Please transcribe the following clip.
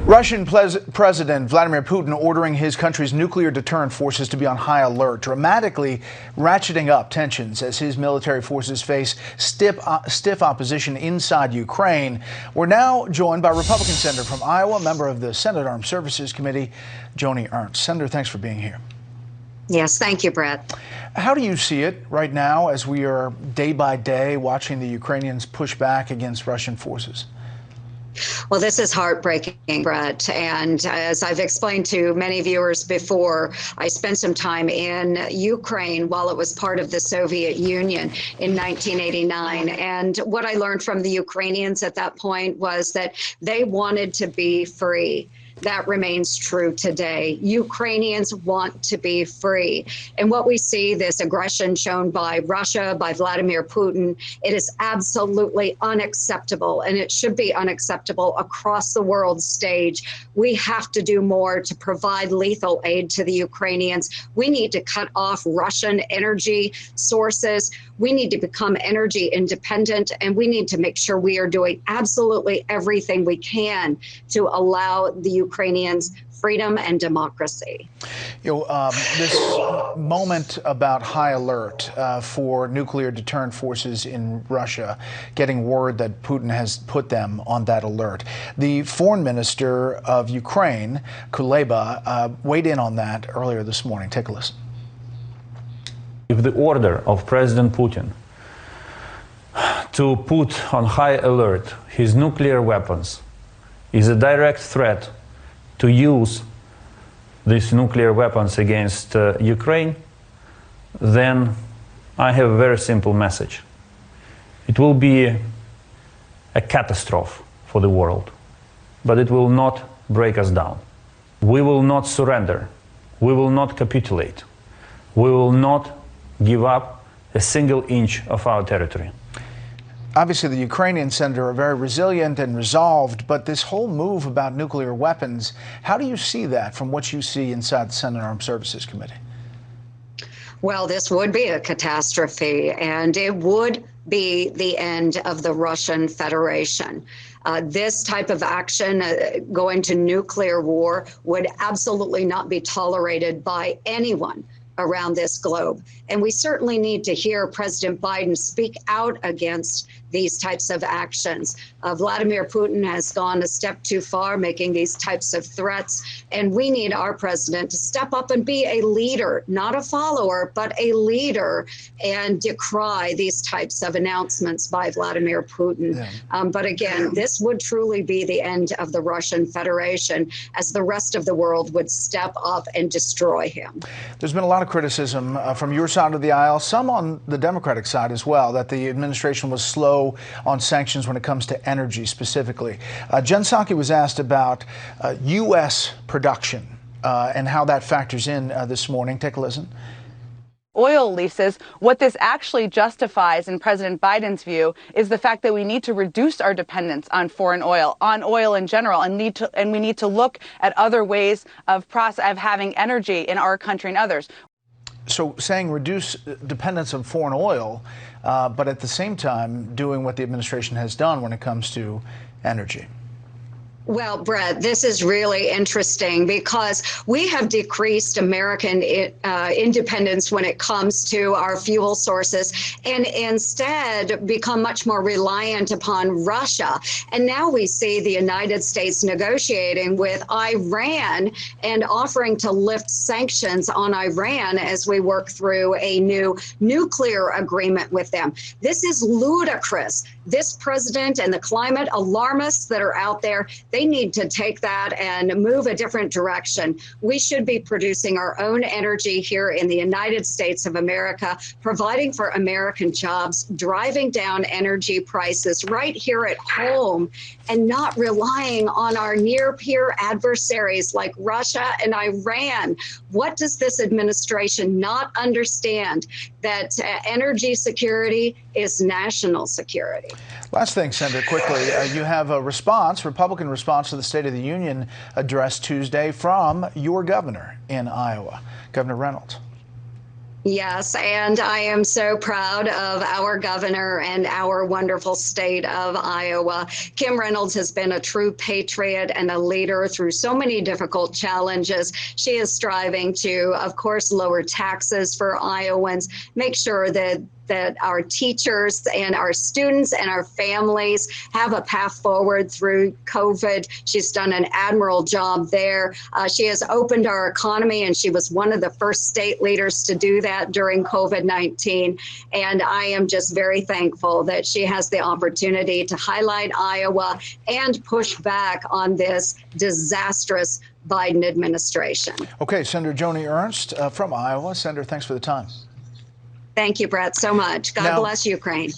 Russian President Vladimir Putin ordering his country's nuclear deterrent forces to be on high alert, dramatically ratcheting up tensions as his military forces face stiff opposition inside Ukraine. We're now joined by Republican Senator from Iowa, member of the Senate Armed Services Committee, Joni Ernst. Senator, thanks for being here. Yes, thank you, Brett. How do you see it right now as we are day by day watching the Ukrainians push back against Russian forces? Well, this is heartbreaking, Brett. And as I've explained to many viewers before, I spent some time in Ukraine while it was part of the Soviet Union in 1989. And what I learned from the Ukrainians at that point was that they wanted to be free. That remains true today. Ukrainians want to be free. And what we see, this aggression shown by Russia, by Vladimir Putin, it is absolutely unacceptable, and it should be unacceptable across the world stage. We have to do more to provide lethal aid to the Ukrainians. We need to cut off Russian energy sources. We need to become energy independent, and we need to make sure we are doing absolutely everything we can to allow the Ukrainians freedom and democracy. This moment about high alert for nuclear deterrent forces in Russia, getting word that Putin has put them on that alert. The foreign minister of Ukraine, Kuleba, weighed in on that earlier this morning. Take a listen. If the order of President Putin to put on high alert his nuclear weapons is a direct threat to use these nuclear weapons against Ukraine, then I have a very simple message. It will be a catastrophe for the world, but it will not break us down. We will not surrender. We will not capitulate. We will not give up a single inch of our territory. Obviously, the Ukrainian senator are very resilient and resolved, but this whole move about nuclear weapons, how do you see that from what you see inside the Senate Armed Services Committee? Well, this would be a catastrophe, and it would be the end of the Russian Federation. This type of action, going to nuclear war, would absolutely not be tolerated by anyone around this globe. And we certainly need to hear President Biden speak out against these types of actions. Vladimir Putin has gone a step too far, making these types of threats. And we need our president to step up and be a leader, not a follower, but a leader, and decry these types of announcements by Vladimir Putin. Yeah. But again, this would truly be the end of the Russian Federation, as the rest of the world would step up and destroy him. There's been a lot of criticism from your side of the aisle, some on the Democratic side as well, that the administration was slow on sanctions when it comes to energy specifically. Jen Psaki was asked about U.S. production and how that factors in this morning. Take a listen. Oil leases. What this actually justifies, in President Biden's view, is the fact that we need to reduce our dependence on foreign oil, on oil in general, and we need to look at other ways of having energy in our country and others. So saying reduce dependence on foreign oil, but at the same time doing what the administration has done when it comes to energy. Well, Brett, this is really interesting because we have decreased American independence when it comes to our fuel sources, and instead become much more reliant upon Russia. And now we see the United States negotiating with Iran and offering to lift sanctions on Iran as we work through a new nuclear agreement with them. This is ludicrous. This president and the climate alarmists that are out there, they need to take that and move a different direction. We should be producing our own energy here in the United States of America, providing for American jobs, driving down energy prices right here at home, and not relying on our near-peer adversaries like Russia and Iran. What does this administration not understand? That energy security is national security. Last thing, Senator, quickly, you have a response, Republican response to the State of the Union address Tuesday from your governor in Iowa, Governor Reynolds. Yes, and I am so proud of our governor and our wonderful state of Iowa. Kim Reynolds has been a true patriot and a leader through so many difficult challenges. She is striving to, of course, lower taxes for Iowans, make sure that our teachers and our students and our families have a path forward through COVID. She's done an admirable job there. She has opened our economy, and she was one of the first state leaders to do that during COVID-19. And I am just very thankful that she has the opportunity to highlight Iowa and push back on this disastrous Biden administration. Okay, Senator Joni Ernst from Iowa. Senator, thanks for the time. Thank you, Bret, so much. God bless Ukraine.